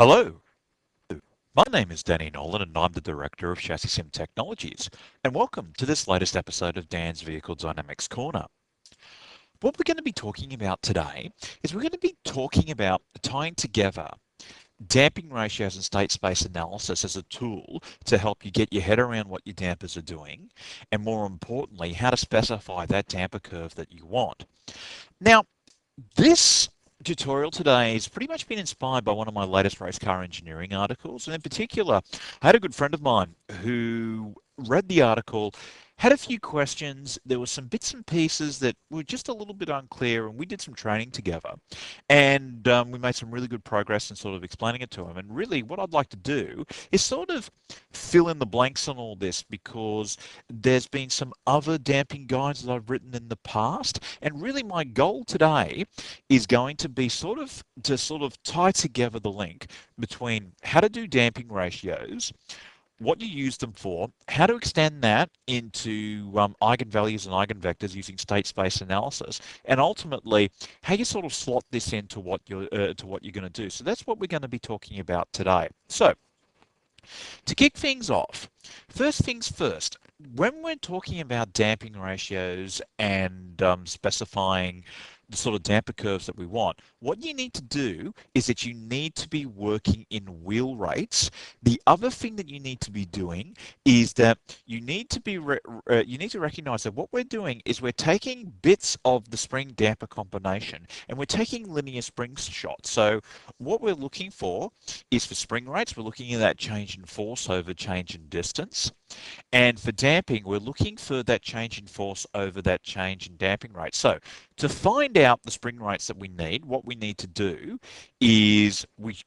Hello, my name is Danny Nowlan and I'm the Director of ChassisSim Technologies, and welcome to this latest episode of Dan's Vehicle Dynamics Corner. What we're going to be talking about today is we're going to be talking about tying together damping ratios and state space analysis as a tool to help you get your head around what your dampers are doing, and more importantly, how to specify that damper curve that you want. Now, this tutorial today has pretty much been inspired by one of my latest race car engineering articles, and in particular, I had a good friend of mine who read the article, had a few questions. There were some bits and pieces that were just a little bit unclear, and we did some training together, and we made some really good progress in sort of explaining it to him. And really, what I'd like to do is sort of fill in the blanks on all this, because there's been some other damping guides that I've written in the past, and really my goal today is going to be sort of tie together the link between how to do damping ratios, what you use them for, how to extend that into eigenvalues and eigenvectors using state space analysis, and ultimately how you sort of slot this into what you're going to do. So that's what we're going to be talking about today. So to kick things off, first things first, when we're talking about damping ratios and specifying the sort of damper curves that we want, what you need to do is that you need to be working in wheel rates. The other thing that you need to be doing is that you need to recognize that what we're doing is we're taking bits of the spring damper combination and we're taking linear spring shots. So what we're looking for is for spring rates, we're looking at that change in force over change in distance. And for damping, we're looking for that change in force over that change in damping rate. So to find out the spring rates that we need, what we need to do is we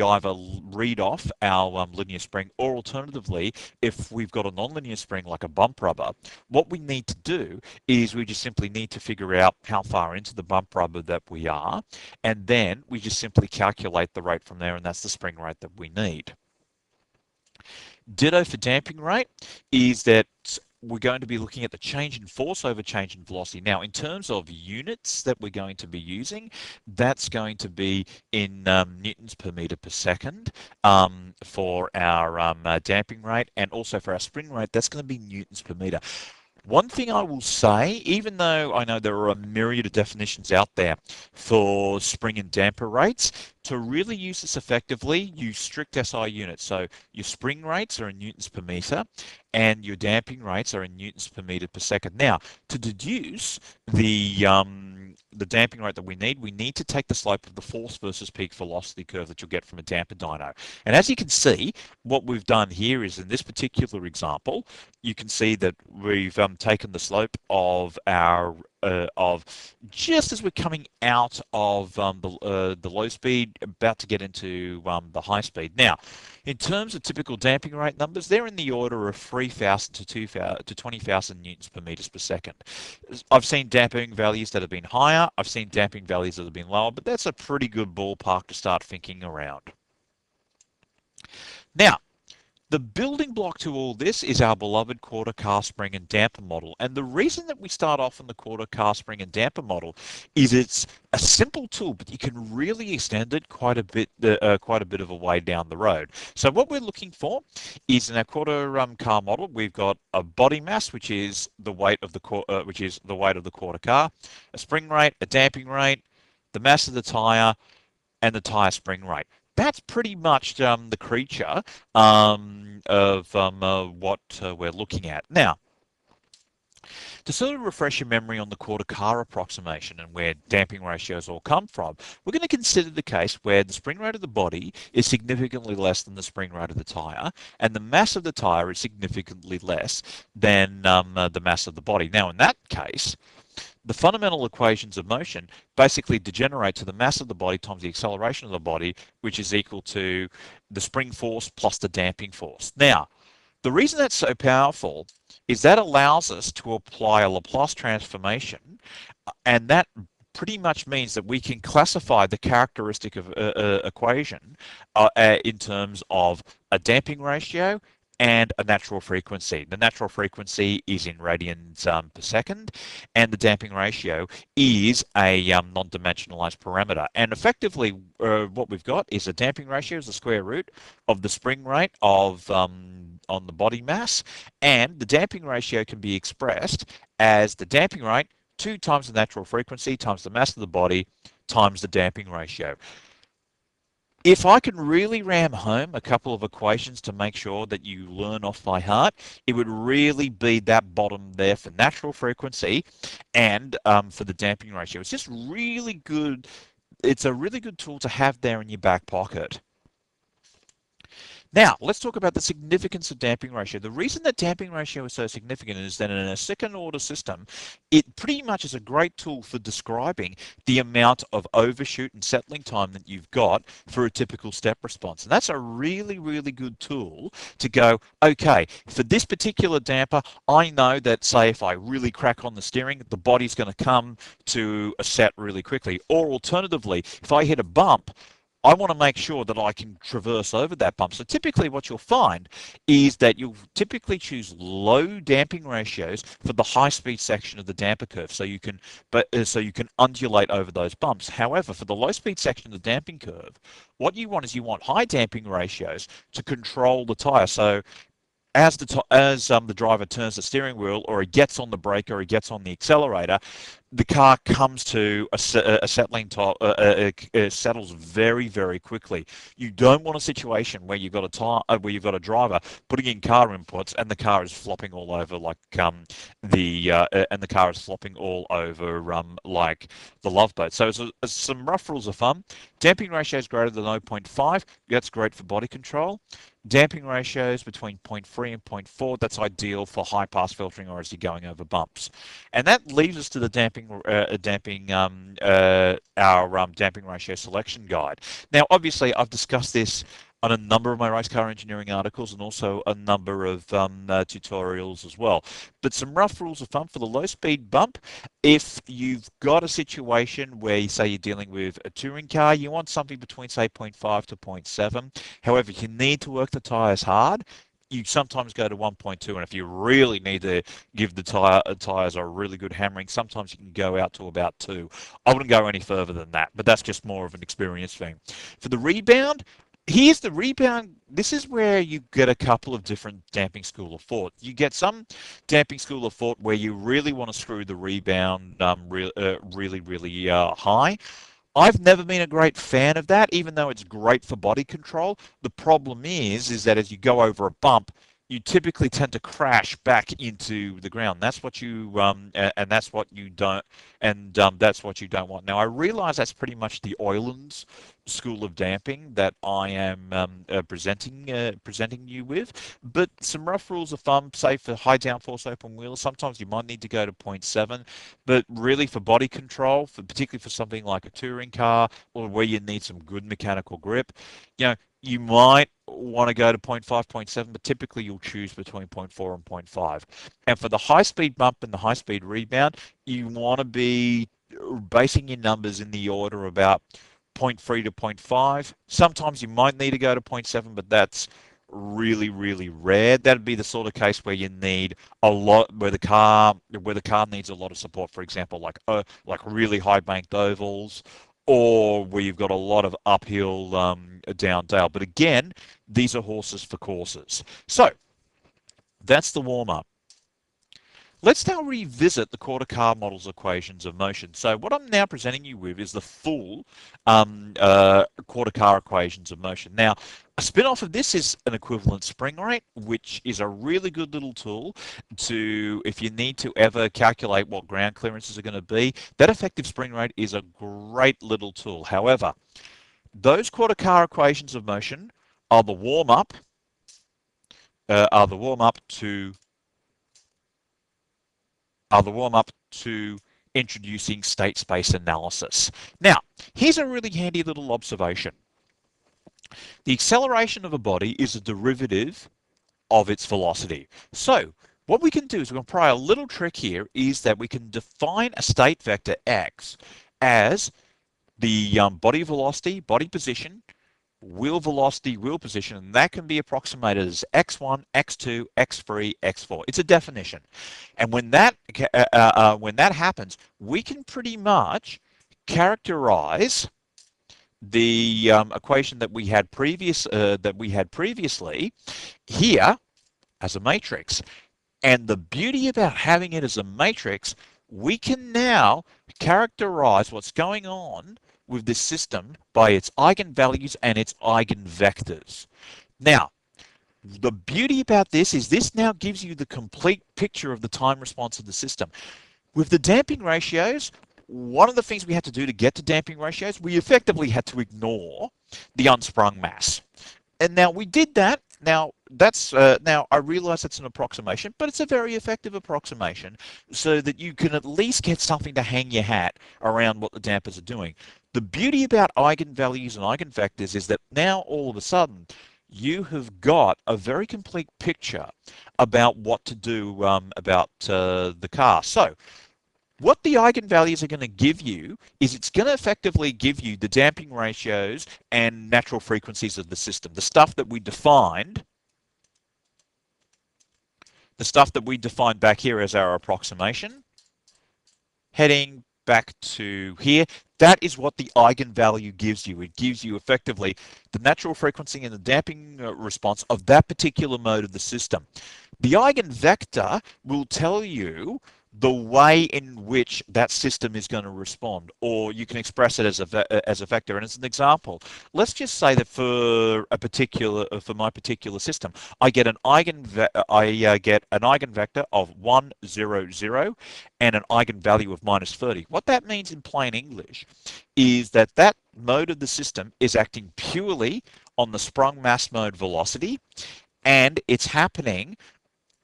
either read off our linear spring, or alternatively, if we've got a nonlinear spring like a bump rubber, what we need to do is we just simply need to figure out how far into the bump rubber that we are, and then we just simply calculate the rate from there, and that's the spring rate that we need. Ditto for damping rate is that we're going to be looking at the change in force over change in velocity. Now, in terms of units that we're going to be using, that's going to be in newtons per meter per second for our damping rate, and also for our spring rate, that's going to be newtons per meter. One thing I will say, even though I know there are a myriad of definitions out there for spring and damper rates, to really use this effectively, use strict SI units. So your spring rates are in newtons per meter and your damping rates are in newtons per meter per second. Now, to deduce the damping rate that we need to take the slope of the force versus peak velocity curve that you'll get from a damper dyno. And as you can see, what we've done here is, in this particular example, you can see that we've taken the slope of our of just as we're coming out of the low speed, about to get into the high speed. Now, in terms of typical damping rate numbers, they're in the order of 3,000 to 20,000 newtons per meters per second. I've seen damping values that have been higher. I've seen damping values that have been lower, but that's a pretty good ballpark to start thinking around. Now, the building block to all this is our beloved quarter car spring and damper model. And the reason that we start off in the quarter car spring and damper model is it's a simple tool, but you can really extend it quite a bit of a way down the road. So what we're looking for is, in our quarter car model, we've got a body mass, which is the weight of the quarter car, a spring rate, a damping rate, the mass of the tire, and the tire spring rate. That's pretty much the creature of what we're looking at. Now, to sort of refresh your memory on the quarter car approximation and where damping ratios all come from, we're going to consider the case where the spring rate of the body is significantly less than the spring rate of the tyre, and the mass of the tyre is significantly less than the mass of the body. Now, in that case, the fundamental equations of motion basically degenerate to the mass of the body times the acceleration of the body, which is equal to the spring force plus the damping force. Now, the reason that's so powerful is that allows us to apply a Laplace transformation, and that pretty much means that we can classify the characteristic of equation in terms of a damping ratio and a natural frequency. The natural frequency is in radians per second, and the damping ratio is a non-dimensionalized parameter. And effectively, what we've got is a damping ratio is the square root of the spring rate of on the body mass, and the damping ratio can be expressed as the damping rate 2 times the natural frequency times the mass of the body times the damping ratio. If I can really ram home a couple of equations to make sure that you learn off by heart, it would really be that bottom there for natural frequency and for the damping ratio. It's just really good. It's a really good tool to have there in your back pocket. Now, let's talk about the significance of damping ratio. The reason that damping ratio is so significant is that in a second order system, it pretty much is a great tool for describing the amount of overshoot and settling time that you've got for a typical step response. And that's a really, really good tool to go, okay, for this particular damper, I know that, say, if I really crack on the steering, the body's going to come to a set really quickly. Or alternatively, if I hit a bump, I want to make sure that I can traverse over that bump. So typically what you'll find is that you'll typically choose low damping ratios for the high-speed section of the damper curve, so you can undulate over those bumps. However, for the low-speed section of the damping curve, what you want is you want high damping ratios to control the tire. So as the driver turns the steering wheel, or he gets on the brake, or he gets on the accelerator, the car comes to a settling top, settles very, very quickly. You don't want a situation where you've got a driver putting in car inputs and the car is flopping all over like the car is flopping all over like the Love Boat. So some rough rules of thumb: damping ratio is greater than 0.5. That's great for body control. Damping ratios between 0.3 and 0.4, that's ideal for high pass filtering or as you're going over bumps. And that leaves us to the damping ratio selection guide. Now, obviously, I've discussed this on a number of my race car engineering articles and also a number of tutorials as well. But some rough rules of thumb for the low speed bump: if you've got a situation where you say you're dealing with a touring car, you want something between, say, 0.5 to 0.7. However, if you need to work the tyres hard, you sometimes go to 1.2, and if you really need to give the tyres a really good hammering, sometimes you can go out to about 2. I wouldn't go any further than that, but that's just more of an experience thing. For the rebound, here's the rebound. This is where you get a couple of different damping school of thought. You get some damping school of thought where you really want to screw the rebound really high. I've never been a great fan of that, even though it's great for body control. The problem is that as you go over a bump, you typically tend to crash back into the ground. That's what you and that's what you don't, that's what you don't want. Now, I realize that's pretty much the Eulen's school of damping that I am presenting you with. But some rough rules of thumb: say for high downforce open wheels, sometimes you might need to go to 0.7. But really, for body control, particularly for something like a touring car or where you need some good mechanical grip, you might want to go to 0.5, 0.7, but typically you'll choose between 0.4 and 0.5. And for the high-speed bump and the high-speed rebound, you want to be basing your numbers in the order about 0.3 to 0.5. Sometimes you might need to go to 0.7, but that's really, really rare. That'd be the sort of case where you need a lot, where the car needs a lot of support. For example, like really high banked ovals, or where you've got a lot of uphill down dale. But again, these are horses for courses. So that's the warm-up. Let's now revisit the quarter car model's equations of motion. So what I'm now presenting you with is the full quarter car equations of motion. Now, a spin-off of this is an equivalent spring rate, which is a really good little tool to, if you need to ever calculate what ground clearances are going to be. That effective spring rate is a great little tool. However, those quarter car equations of motion are the warm-up to introducing state space analysis. Now, here's a really handy little observation. The acceleration of a body is a derivative of its velocity. So what we can do is we're going to apply a little trick here, is that we can define a state vector x as the body velocity, body position, wheel velocity, wheel position, and that can be approximated as x1, x2, x3, x4. It's a definition. And when that happens, we can pretty much characterize the equation that we had previously here as a matrix. And the beauty about having it as a matrix, we can now characterize what's going on with this system by its eigenvalues and its eigenvectors. Now, the beauty about this is this now gives you the complete picture of the time response of the system. With the damping ratios, one of the things we had to do to get to damping ratios, we effectively had to ignore the unsprung mass. And now we did that. Now now I realize it's an approximation, but it's a very effective approximation so that you can at least get something to hang your hat around what the dampers are doing. The beauty about eigenvalues and eigenvectors is that now all of a sudden you have got a very complete picture about what to do about the car. So what the eigenvalues are going to give you is it's going to effectively give you the damping ratios and natural frequencies of the system, the stuff that we defined back here as our approximation, heading back to here. That is what the eigenvalue gives you. It gives you effectively the natural frequency and the damping response of that particular mode of the system. The eigenvector will tell you the way in which that system is going to respond, or you can express it as a vector. And as an example, let's just say that for my particular system, I get an eigenvector of 1, 0, 0, and an eigenvalue of -30. What that means in plain English is that that mode of the system is acting purely on the sprung mass mode velocity, and it's happening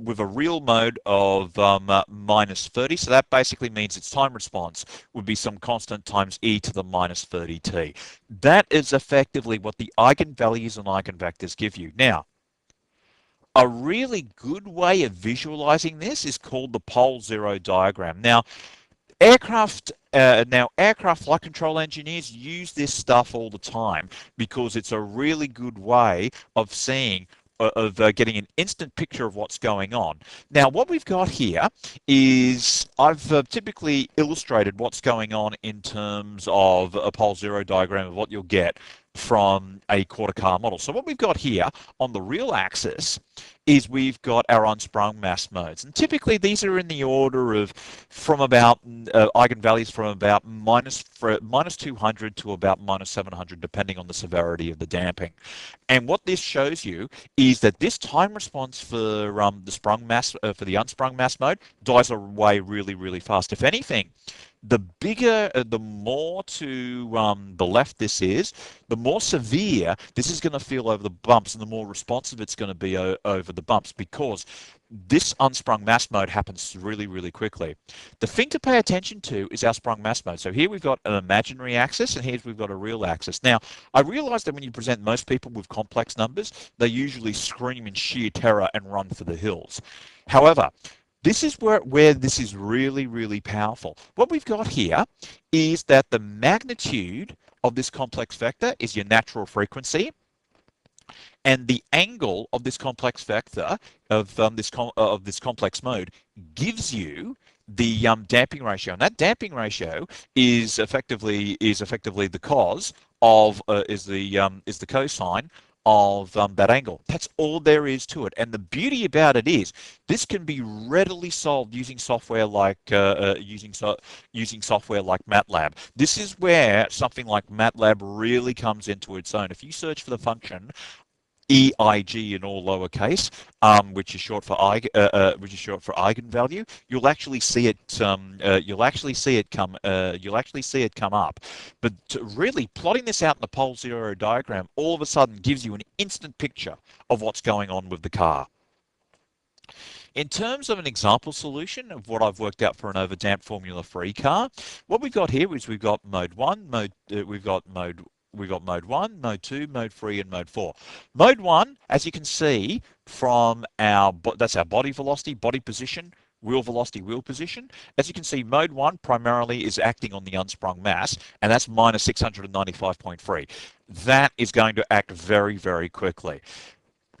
with a real mode of -30. So that basically means its time response would be some constant times e to the -30t. That is effectively what the eigenvalues and eigenvectors give you. Now, a really good way of visualizing this is called the pole zero diagram. Now, aircraft flight control engineers use this stuff all the time because it's a really good way of seeing getting an instant picture of what's going on. Now, what we've got here is I've typically illustrated what's going on in terms of a pole zero diagram of what you'll get from a quarter car model. So what we've got here on the real axis is we've got our unsprung mass modes. And typically these are in the order of from about eigenvalues from about minus 200 to about -700, depending on the severity of the damping. And what this shows you is that this time response for the sprung mass, for the unsprung mass mode, dies away really, really fast. If anything, the bigger, the more to the left this is, the more severe this is going to feel over the bumps, and the more responsive it's going to be over the bumps, because this unsprung mass mode happens really, really quickly. The thing to pay attention to is our sprung mass mode. So here we've got an imaginary axis, and here we've got a real axis. Now, I realize that when you present most people with complex numbers, they usually scream in sheer terror and run for the hills. However, this is where this is really, really powerful. What we've got here is that the magnitude of this complex vector is your natural frequency, and the angle of this complex vector of this complex mode gives you the damping ratio, and that damping ratio is effectively the cos of is the cosine of that angle. That's all there is to it. And the beauty about it is this can be readily solved using software like software like MATLAB. This is where something like MATLAB really comes into its own. If you search for the function EIG in all lowercase, which is short for eigenvalue, you'll actually see it come up. But really plotting this out in the pole zero diagram all of a sudden gives you an instant picture of what's going on with the car. In terms of an example solution of what I've worked out for an overdamped Formula 3 car, what we've got here is we've got mode 1, we've got mode 1, mode 2, mode 3, and mode 4. Mode 1, as you can see from that's our body velocity, body position, wheel velocity, wheel position. As you can see, mode 1 primarily is acting on the unsprung mass, and that's minus 695.3. That is going to act very, very quickly.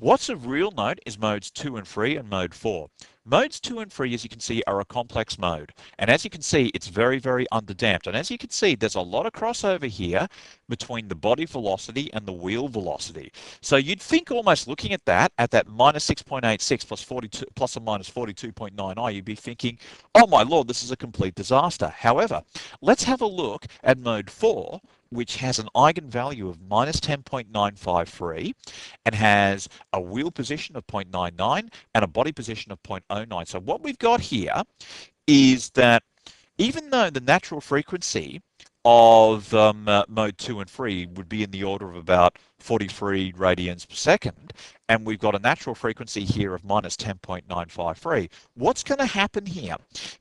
What's of real note is modes 2 and 3 and mode 4. Modes 2 and 3, as you can see, are a complex mode. And as you can see, it's very, very underdamped. And as you can see, there's a lot of crossover here between the body velocity and the wheel velocity. So you'd think almost looking at that minus 6.86 plus 42, plus or minus 42.9i, you'd be thinking, oh my lord, this is a complete disaster. However, let's have a look at mode 4, which has an eigenvalue of minus 10.953 and has a wheel position of 0.99 and a body position of 0.09. So what we've got here is that even though the natural frequency of mode 2 and 3 would be in the order of about 43 radians per second, and we've got a natural frequency here of minus 10.953, what's going to happen here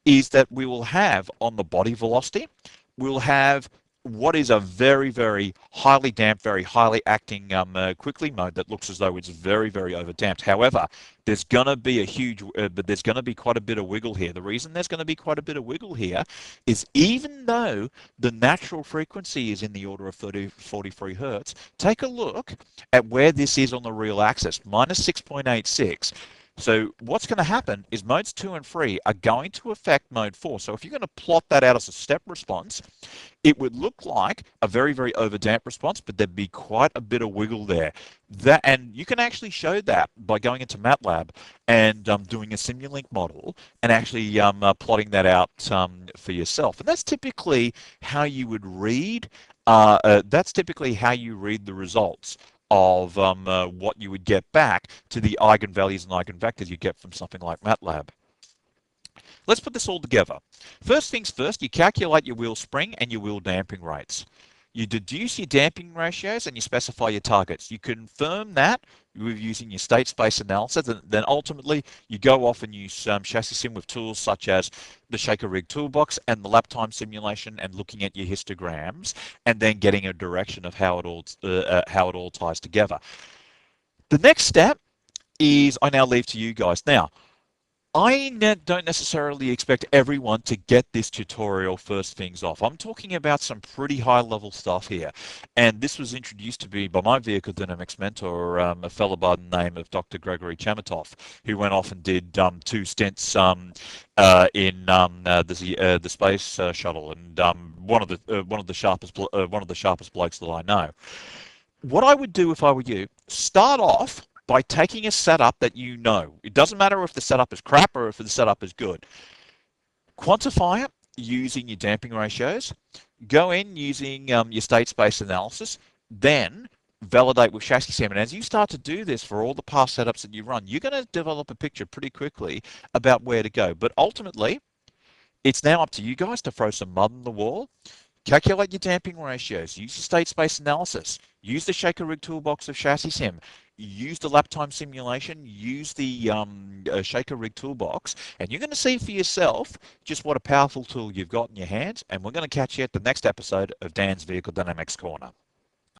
is that we will have on the body velocity, we'll have what is a very, very highly damped, very highly acting quickly mode that looks as though it's very, very overdamped. However, there's going to be a huge, but there's going to be quite a bit of wiggle here. The reason there's going to be quite a bit of wiggle here is even though the natural frequency is in the order of 43 hertz, take a look at where this is on the real axis, minus 6.86. So what's going to happen is modes 2 and 3 are going to affect mode 4. So if you're going to plot that out as a step response, it would look like a very, very overdamped response, but there'd be quite a bit of wiggle there. And you can actually show that by going into MATLAB and doing a Simulink model and actually plotting that out for yourself. And that's typically how you would read. That's typically how you read the results of what you would get back to the eigenvalues and eigenvectors you get from something like MATLAB. Let's put this all together. First things first, you calculate your wheel spring and your wheel damping rates. You deduce your damping ratios and you specify your targets. You confirm that with using your state space analysis, and then ultimately you go off and use ChassisSim with tools such as the Shaker Rig Toolbox and the lap time simulation and looking at your histograms and then getting a direction of how it all ties together. The next step is I now leave to you guys. Now, I don't necessarily expect everyone to get this tutorial first things off. I'm talking about some pretty high level stuff here. And this was introduced to me by my vehicle dynamics mentor, a fellow by the name of Dr. Gregory Chamatov, who went off and did 2 stints in the space shuttle, and one of the sharpest blokes that I know. What I would do if I were you, start off by taking a setup that you know. It doesn't matter if the setup is crap or if the setup is good. Quantify it using your damping ratios. Go in using your state space analysis. Then validate with ChassisSim. And as you start to do this for all the past setups that you run, you're going to develop a picture pretty quickly about where to go. But ultimately, it's now up to you guys to throw some mud on the wall. Calculate your damping ratios. Use your state space analysis. Use the Shaker Rig Toolbox of ChassisSim. Use the lap time simulation. Use the Shaker Rig Toolbox. And you're going to see for yourself just what a powerful tool you've got in your hands. And we're going to catch you at the next episode of Dan's Vehicle Dynamics Corner.